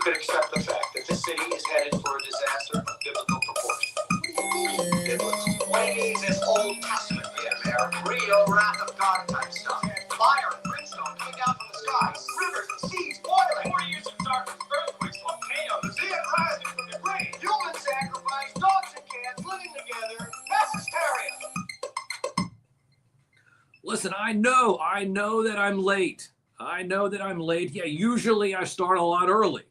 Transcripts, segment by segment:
could accept the fact that the city is headed for a disaster of biblical proportions. It was 20 days as Old Testament, Mayor. Real wrath of God type stuff. Fire and brimstone coming down from the skies. Rivers and seas boiling. 40 years of darkness, earthquakes, volcanoes. The dead rising from the grave. Human sacrifice, dogs and cats living together. Mass hysteria. Listen, I know that I'm late. Yeah, usually I start a lot early.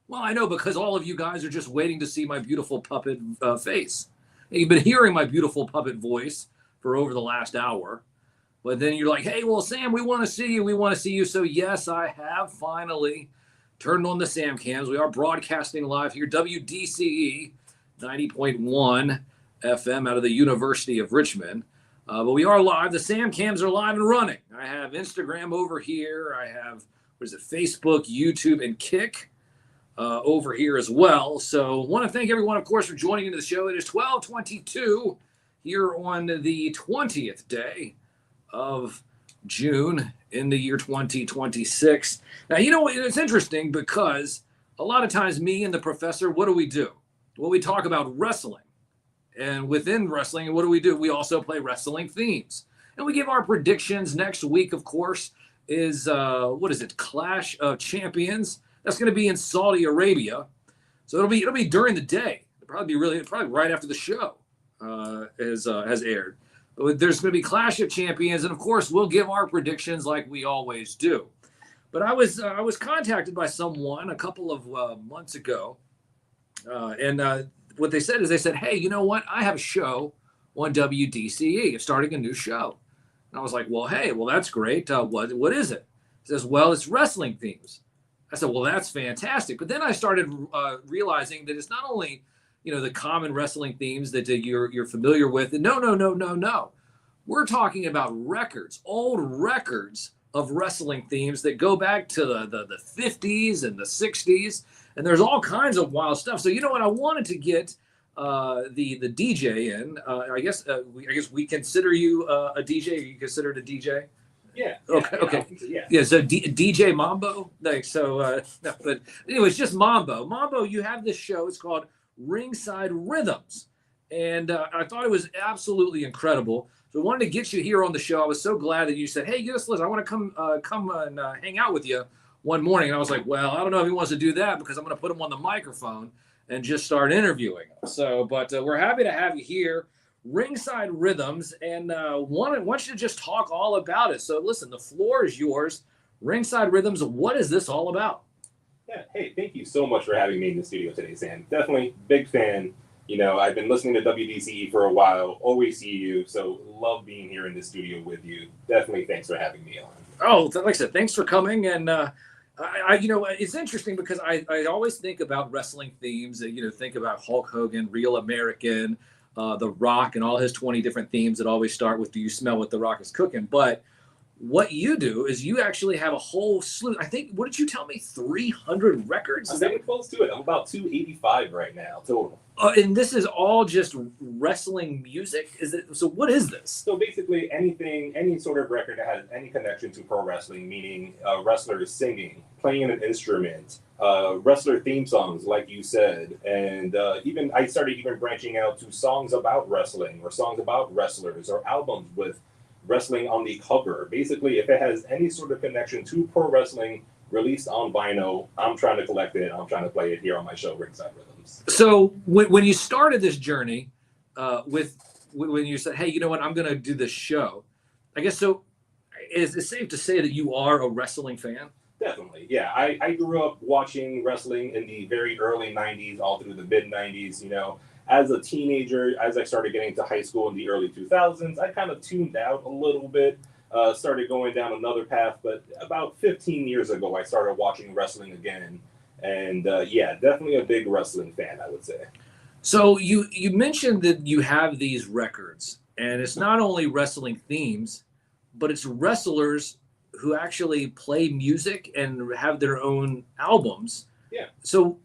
Well, I know because all of you guys are just waiting to see my beautiful puppet face. And you've been hearing my beautiful puppet voice for over the last hour. But then you're like, hey, well, Sam, we want to see you. So yes, I have finally turned on the Sam cams. We are broadcasting live here, WDCE 90.1 FM out of the University of Richmond. But we are live. The Sam cams are live and running. I have Instagram over here. I have, Facebook, YouTube, and Kick over here as well. So I want to thank everyone, of course, for joining into the show. It is 12/22 here on the 20th day of June in the year 2026. Now, it's interesting because a lot of times me and the professor, what do? Well, we talk about wrestling. And within wrestling, what do? We also play wrestling themes. And we give our predictions. Next week, of course, is, Clash of Champions. That's going to be in Saudi Arabia. So it'll be during the day. It'll probably right after the show has aired. But there's going to be Clash of Champions. And, of course, we'll give our predictions like we always do. But I was contacted by someone a couple of months ago. What they said, hey, you know what? I have a show on WDCE, starting a new show. And I was like, well, hey, that's great. What is it? He says, well, it's wrestling themes. I said, well, that's fantastic. But then I started realizing that it's not only, the common wrestling themes that you're familiar with. And no. We're talking about old records of wrestling themes that go back to the 50s and the 60s. And there's all kinds of wild stuff. So you know what? I wanted to get the DJ in. I guess we consider you a DJ. Are you considered a DJ? Yeah. Okay. Yeah. So DJ Mambo. But anyways, just Mambo. Mambo, you have this show. It's called Ringside Rhythms, and I thought it was absolutely incredible. So I wanted to get you here on the show. I was so glad that you said, "Hey, listen, I want to come and hang out with you." One morning, and I was like, well, I don't know if he wants to do that because I'm going to put him on the microphone and just start interviewing him. So, but we're happy to have you here, Ringside Rhythms, and want you to just talk all about it. So listen, the floor is yours. Ringside Rhythms, what is this all about? Yeah, hey, thank you so much for having me in the studio today, Sam. Definitely big fan. I've been listening to WDCE for a while, always see you, so love being here in the studio with you. Definitely thanks for having me on. Oh, like I said, thanks for coming, and it's interesting because I always think about wrestling themes and, think about Hulk Hogan, Real American, The Rock, and all his 20 different themes that always start with, do you smell what The Rock is cooking? But what you do is you actually have a whole slew. I think, what did you tell me? 300 records? I'm getting close to it. I'm about 285 right now, total. And this is all just wrestling music? So what is this? So basically any sort of record that has any connection to pro wrestling, meaning wrestlers singing, playing an instrument, wrestler theme songs, like you said. And I started branching out to songs about wrestling or songs about wrestlers or albums with wrestling on the cover. Basically, if it has any sort of connection to pro wrestling released on vinyl, I'm trying to collect it. I'm trying to play it here on my show, Ringside Rhythms. So when you started this journey, when you said, hey, you know what, I'm going to do this show, I guess, so is it safe to say that you are a wrestling fan? Definitely, yeah. I grew up watching wrestling in the very early 90s, all through the mid-90s, As a teenager, as I started getting to high school in the early 2000s, I kind of tuned out a little bit, started going down another path. But about 15 years ago, I started watching wrestling again. And definitely a big wrestling fan, I would say. So you mentioned that you have these records, and it's not only wrestling themes, but it's wrestlers who actually play music and have their own albums. Yeah. So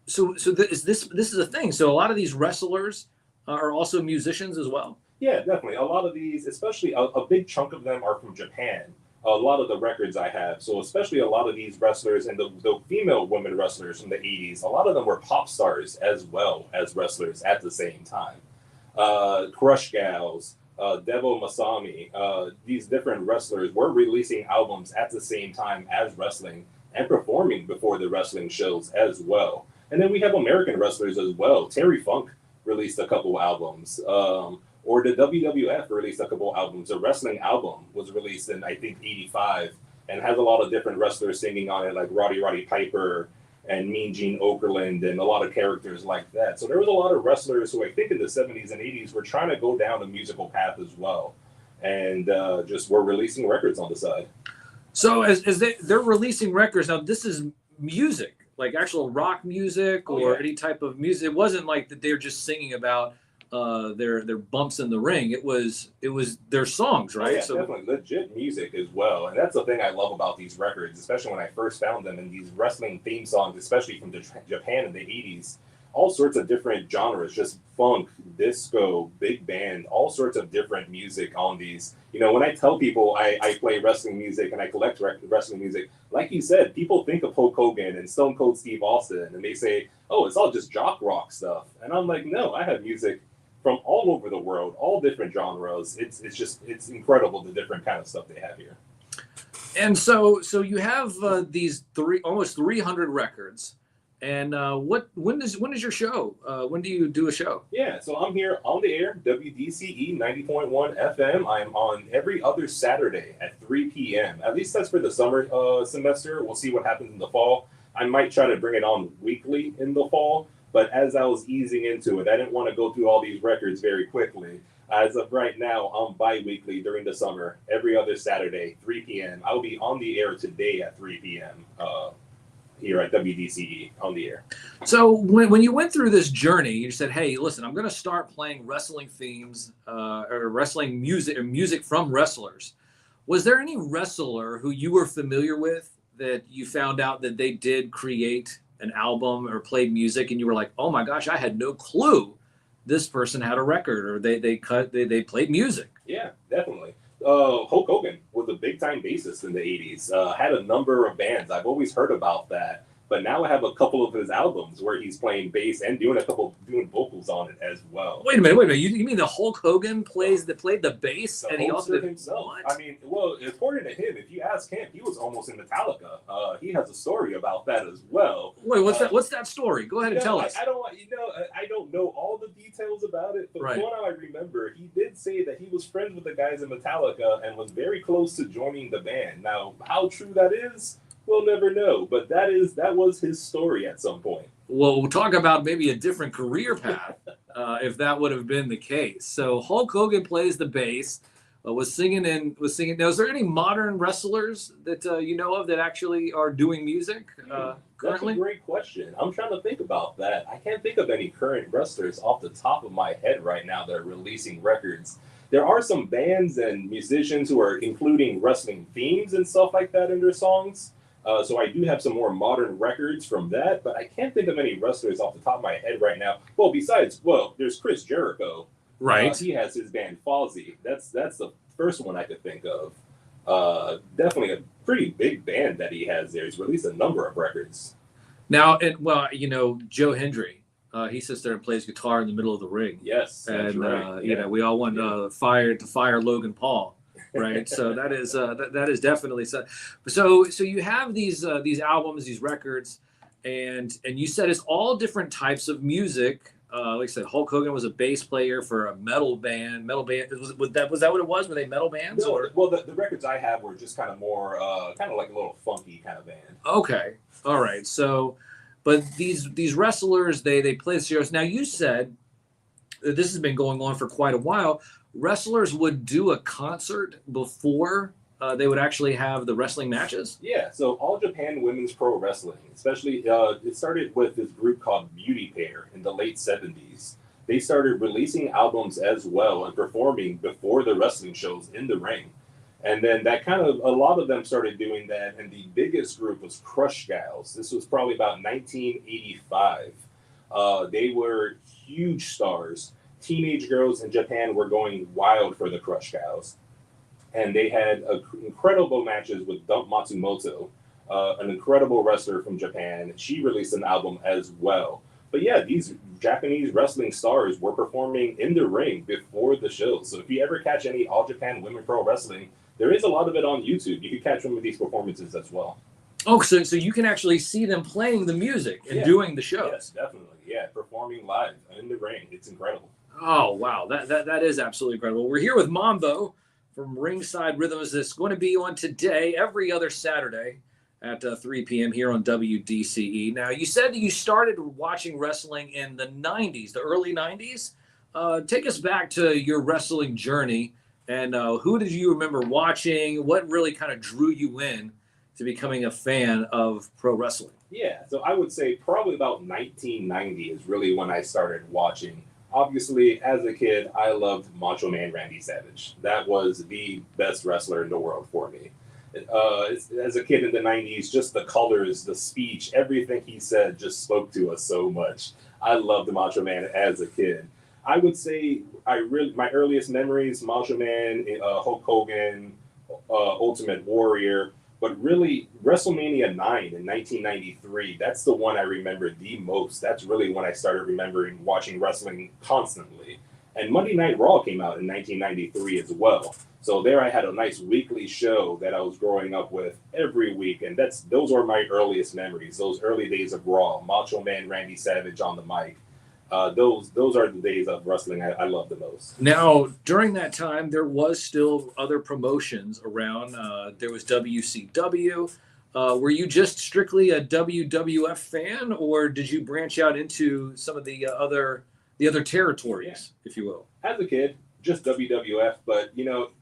this is a thing. So a lot of these wrestlers are also musicians as well. Yeah, definitely. A lot of these, especially a big chunk of them are from Japan. a lot of the records I have. So especially a lot of these wrestlers and the female women wrestlers from the 80s, a lot of them were pop stars as well as wrestlers at the same time. Crush Gals, Devo Masami, these different wrestlers were releasing albums at the same time as wrestling and performing before the wrestling shows as well. And then we have American wrestlers as well. Terry Funk released a couple albums. Or the WWF released a couple albums. A wrestling album was released in, I think, 85 and has a lot of different wrestlers singing on it, like Roddy Piper and Mean Gene Okerlund and a lot of characters like that. So there was a lot of wrestlers who I think in the 70s and 80s were trying to go down a musical path as well, and just were releasing records on the side. So as they're releasing records now, this is music, like actual rock music or any type of music. It wasn't like that they're just singing about their bumps in the ring. It was their songs, right? Oh, yeah, so definitely legit music as well. And that's the thing I love about these records, especially when I first found them, and these wrestling theme songs, especially from Japan in the 80s. All sorts of different genres, just funk, disco, big band, all sorts of different music on these. You know, when I tell people I play wrestling music and I collect wrestling music, like you said, people think of Hulk Hogan and Stone Cold Steve Austin, and they say, oh, it's all just jock rock stuff. And I'm like, no, I have music from all over the world, all different genres. It's incredible the different kind of stuff they have here. And so you have these almost 300 records. And when is your show? When do you do a show? Yeah, so I'm here on the air, WDCE 90.1 FM. I'm on every other Saturday at 3 p.m. At least that's for the summer semester. We'll see what happens in the fall. I might try to bring it on weekly in the fall, but as I was easing into it, I didn't want to go through all these records very quickly. As of right now, I'm bi-weekly during the summer, every other Saturday, 3 p.m. I'll be on the air today at 3 p.m. Here at WDCE on the air. So when you went through this journey, you said, hey, listen, I'm going to start playing wrestling themes or wrestling music or music from wrestlers. Was there any wrestler who you were familiar with that you found out that they did create an album or played music and you were like, oh my gosh, I had no clue this person had a record or they played music? Yeah, definitely. Hulk Hogan was a big time bassist in the 80s, had a number of bands. I've always heard about that, but now I have a couple of his albums where he's playing bass and doing vocals on it as well. Wait a minute. You mean the Hulk Hogan played the bass and he also did himself? What? I mean, well, according to him, if you ask him, he was almost in Metallica. He has a story about that as well. Wait, what's that story? Go ahead and tell us. I don't know all the details about it, but right. From what I remember, he did say that he was friends with the guys in Metallica and was very close to joining the band. Now, how true that is, we'll never know, but that was his story at some point. Well, we'll talk about maybe a different career path if that would have been the case. So Hulk Hogan plays the bass, was singing. Now, is there any modern wrestlers that you know of that actually are doing music currently? That's a great question. I'm trying to think about that. I can't think of any current wrestlers off the top of my head right now that are releasing records. There are some bands and musicians who are including wrestling themes and stuff like that in their songs. So I do have some more modern records from that, but I can't think of any wrestlers off the top of my head right now. Well, there's Chris Jericho. Right. He has his band Fozzy. That's the first one I could think of. Definitely a pretty big band that he has there. He's released a number of records. Now, Joe Hendry, he sits there and plays guitar in the middle of the ring. Yes, and right. We all want to fire Logan Paul. Right, so that is definitely so. So you have these albums, these records, and you said it's all different types of music. Like I said, Hulk Hogan was a bass player for a metal band. Was that what it was? Were they metal bands? No, well, the records I have were just kind of more, kind of like a little funky kind of band. Okay, all right. So, but these wrestlers, they play the shows. Now you said that this has been going on for quite a while. Wrestlers would do a concert before they would actually have the wrestling matches? Yeah, so All Japan Women's Pro Wrestling, especially, it started with this group called Beauty Pair in the late 70s. They started releasing albums as well and performing before the wrestling shows in the ring. And then a lot of them started doing that, and the biggest group was Crush Gals. This was probably about 1985. They were huge stars. Teenage girls in Japan were going wild for the Crush Gals. and they had incredible matches with Dump Matsumoto, an incredible wrestler from Japan. She released an album as well. But yeah, these Japanese wrestling stars were performing in the ring before the show. So if you ever catch any All Japan Women Pro Wrestling, there is a lot of it on YouTube. You can catch some of these performances as well. Oh, so you can actually see them playing the music and doing the shows. Yes, definitely. Yeah, performing live in the ring. It's incredible. Oh, wow. That is absolutely incredible. We're here with Mambo from Ringside Rhythms. That's going to be on today, every other Saturday at 3 p.m. here on WDCE. Now, you said that you started watching wrestling in the 90s, the early 90s. Take us back to your wrestling journey, and who did you remember watching? What really kind of drew you in to becoming a fan of pro wrestling? Yeah, so I would say probably about 1990 is really when I started watching. Obviously, as a kid, I loved Macho Man Randy Savage. That was the best wrestler in the world for me. As a kid in the 90s, just the colors, the speech, everything he said just spoke to us so much. I loved the Macho Man as a kid. I would say my earliest memories, Macho Man, Hulk Hogan, Ultimate Warrior, but really WrestleMania 9 in 1993, that's the one I remember the most. That's really when I started remembering watching wrestling constantly. And Monday Night Raw came out in 1993 as well. So there I had a nice weekly show that I was growing up with every week. And those are my earliest memories, those early days of Raw, Macho Man Randy Savage on the mic. Those are the days of wrestling I love the most. Now, during that time, there was still other promotions around. There was WCW. Were you just strictly a WWF fan, or did you branch out into some of the other territories, if you will? As a kid, just WWF, but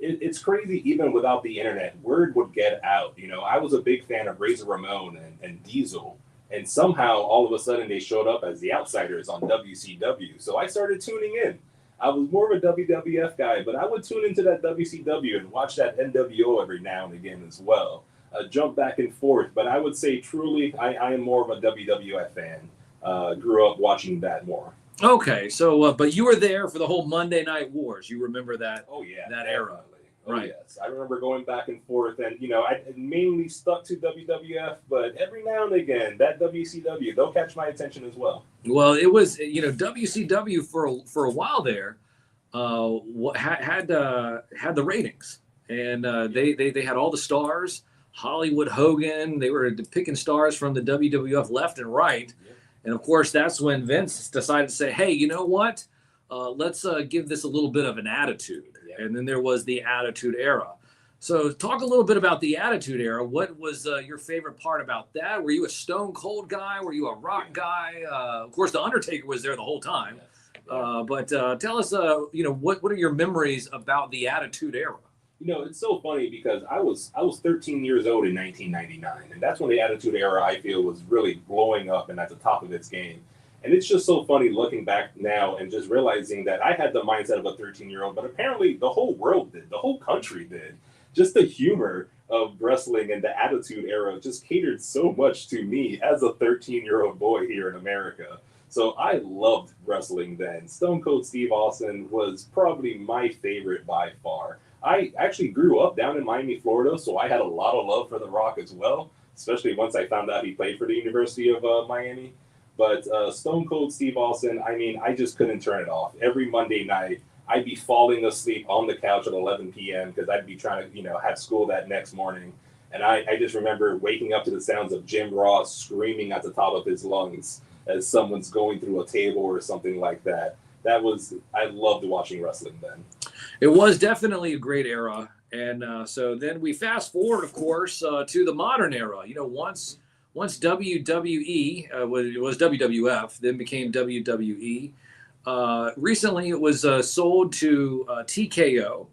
it's crazy. Even without the internet, word would get out. I was a big fan of Razor Ramon and Diesel. And somehow, all of a sudden, they showed up as the outsiders on WCW. So I started tuning in. I was more of a WWF guy, but I would tune into that WCW and watch that NWO every now and again as well. Jump back and forth. But I would say, truly, I am more of a WWF fan. Grew up watching that more. Okay, so but you were there for the whole Monday Night Wars. You remember that? Oh, yeah. That era. Oh, right. Yes. I remember going back and forth, and I mainly stuck to WWF, but every now and again, that WCW, they'll catch my attention as well. Well, it was WCW for a while there had the ratings, and they had all the stars. Hollywood Hogan, they were picking stars from the WWF left and right, and of course that's when Vince decided to say, hey, you know what? Let's give this a little bit of an attitude. And then there was the Attitude Era. So talk a little bit about the Attitude Era. What was your favorite part about that? Were you a Stone Cold guy? Were you a Rock guy? Of course, The Undertaker was there the whole time. But tell us, what are your memories about the Attitude Era? It's so funny because I was 13 years old in 1999, and that's when the Attitude Era, I feel, was really blowing up and at the top of its game. And it's just so funny looking back now and just realizing that I had the mindset of a 13-year-old, but apparently the whole world did, the whole country did. Just the humor of wrestling and the Attitude Era just catered so much to me as a 13-year-old boy here in America. So I loved wrestling then. Stone Cold Steve Austin was probably my favorite by far. I actually grew up down in Miami, Florida, so I had a lot of love for The Rock as well, especially once I found out he played for the University of Miami. But Stone Cold Steve Austin, I just couldn't turn it off. Every Monday night, I'd be falling asleep on the couch at 11 p.m. because I'd be trying to, have school that next morning. And I just remember waking up to the sounds of Jim Ross screaming at the top of his lungs as someone's going through a table or something like that. I loved watching wrestling then. It was definitely a great era. And so then we fast forward, of course, to the modern era. Once WWE was WWF, then became WWE. Recently, it was sold to TKO.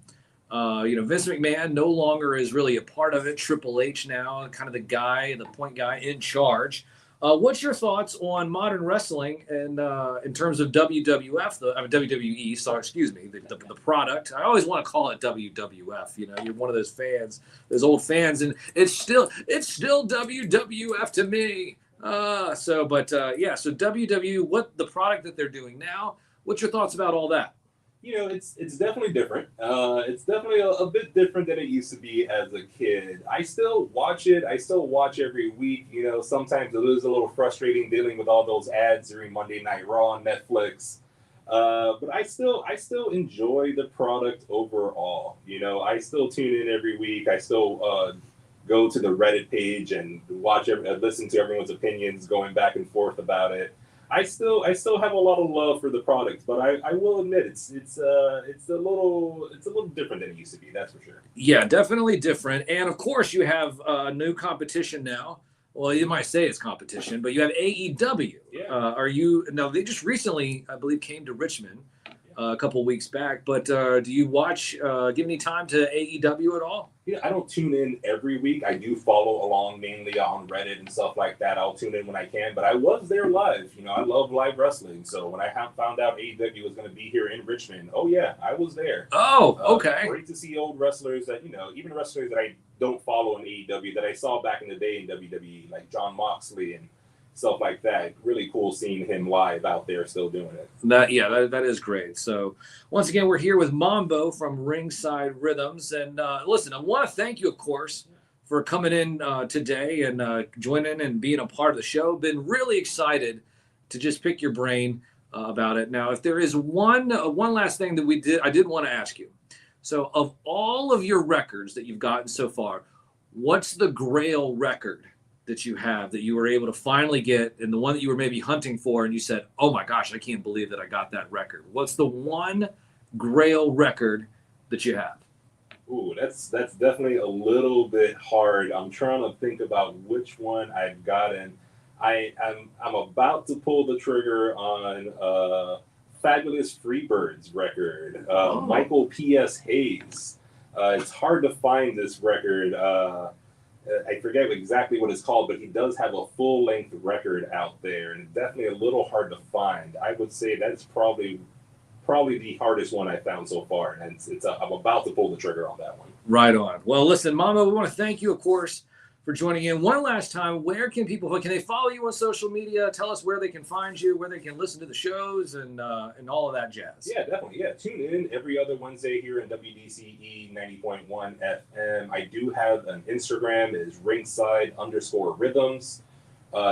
Vince McMahon no longer is really a part of it. Triple H now, kind of the point guy in charge. What's your thoughts on modern wrestling and in terms of WWE? Sorry, excuse me, the product. I always want to call it WWF. You're one of those fans, those old fans, and it's still WWF to me. So WWE, what the product that they're doing now? What's your thoughts about all that? It's definitely different. It's definitely a bit different than it used to be as a kid. I still watch it. I still watch every week. Sometimes it is a little frustrating dealing with all those ads during Monday Night Raw on Netflix. But I still enjoy the product overall. I still tune in every week. I still go to the Reddit page and listen to everyone's opinions going back and forth about it. I still have a lot of love for the product, but I will admit it's a little different than it used to be. That's for sure. Yeah, definitely different. And of course, you have new competition now. Well, you might say it's competition, but you have AEW. Yeah. Are you now? They just recently, I believe, came to Richmond a couple of weeks back. But do you watch? Give any time to AEW at all? Yeah, I don't tune in every week. I do follow along mainly on Reddit and stuff like that. I'll tune in when I can, but I was there live. I love live wrestling. So when I found out AEW was going to be here in Richmond, oh yeah, I was there. Oh, okay. Great to see old wrestlers that, even wrestlers that I don't follow in AEW that I saw back in the day in WWE, like John Moxley and stuff like that. Really cool seeing him live out there still doing it. That is great. So once again, we're here with Mambo from Ringside Rhythms. And listen, I want to thank you, of course, for coming in today and joining and being a part of the show. Been really excited to just pick your brain about it. Now, if there is one last thing that I did want to ask you. So of all of your records that you've gotten so far, what's the Grail record that you have that you were able to finally get, and the one that you were maybe hunting for and you said, oh my gosh, I can't believe that I got that record? What's the one Grail record that you have? Ooh, that's definitely a little bit hard. I'm trying to think about which one I've gotten. I'm about to pull the trigger on Fabulous Freebirds record, Michael P.S. Hayes. It's hard to find this record. I forget exactly what it's called, but he does have a full-length record out there, and definitely a little hard to find. I would say that's probably the hardest one I found so far, and I'm about to pull the trigger on that one. Right on. Well, listen, Mama, we want to thank you, of course, for joining in. One last time, where can they follow you on social media? Tell us where they can find you, where they can listen to the shows, and all of that jazz. Yeah, definitely. Yeah, tune in every other Wednesday here in WDCE 90.1 FM. I do have an Instagram. It is ringside_rhythms.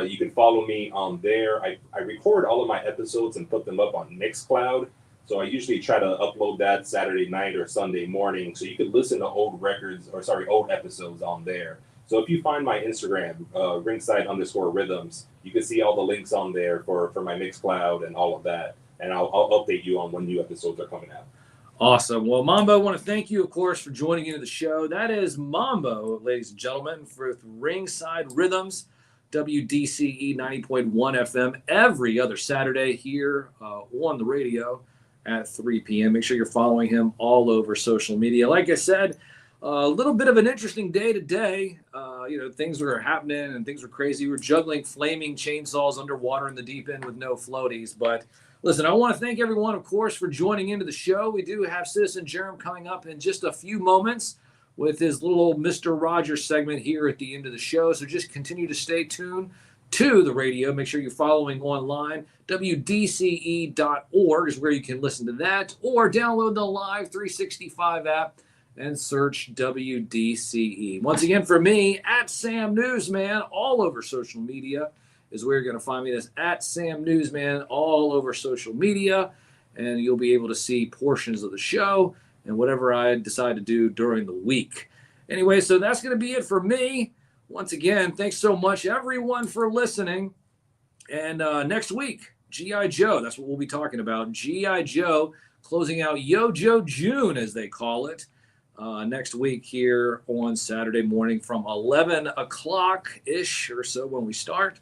You can follow me on there. I record all of my episodes and put them up on Mixcloud. So I usually try to upload that Saturday night or Sunday morning. So you can listen to old episodes on there. So if you find my Instagram, ringside_rhythms, you can see all the links on there for my Mixcloud and all of that. And I'll update you on when new episodes are coming out. Awesome. Well, Mambo, I want to thank you, of course, for joining into the show. That is Mambo, ladies and gentlemen, for Ringside Rhythms, WDCE 90.1 FM, every other Saturday here on the radio at 3 p.m. Make sure you're following him all over social media. Like I said, a little bit of an interesting day today. Things were happening and things were crazy. We were juggling flaming chainsaws underwater in the deep end with no floaties. But listen, I want to thank everyone, of course, for joining into the show. We do have Citizen Jerem coming up in just a few moments with his little Mr. Rogers segment here at the end of the show. So just continue to stay tuned to the radio. Make sure you're following online. WDCE.org is where you can listen to that, or download the Live 365 app and search WDCE. Once again, for me, at Sam Newsman, all over social media is where you're going to find me. That's at Sam Newsman, all over social media. And you'll be able to see portions of the show and whatever I decide to do during the week. Anyway, so that's going to be it for me. Once again, thanks so much, everyone, for listening. And next week, G.I. Joe, that's what we'll be talking about. G.I. Joe closing out Yo-Joe June, as they call it. Next week here on Saturday morning from 11 o'clock-ish or so when we start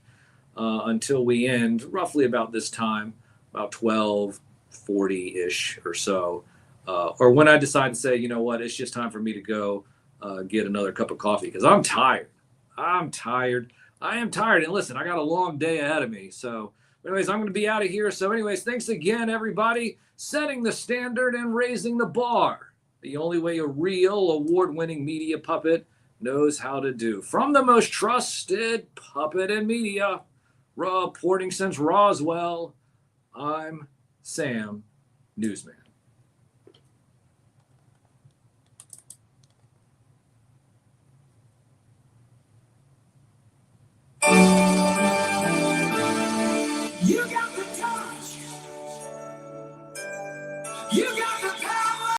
until we end roughly about this time, about 12:40-ish or so. Or when I decide to say, you know what, it's just time for me to go get another cup of coffee because I'm tired. I am tired. And listen, I got a long day ahead of me. So anyways, I'm going to be out of here. So anyways, thanks again, everybody. Setting the standard and raising the bar. The only way a real award-winning media puppet knows how to do. From the most trusted puppet in media, reporting since Roswell, I'm Sam Newsman. You got the touch. You got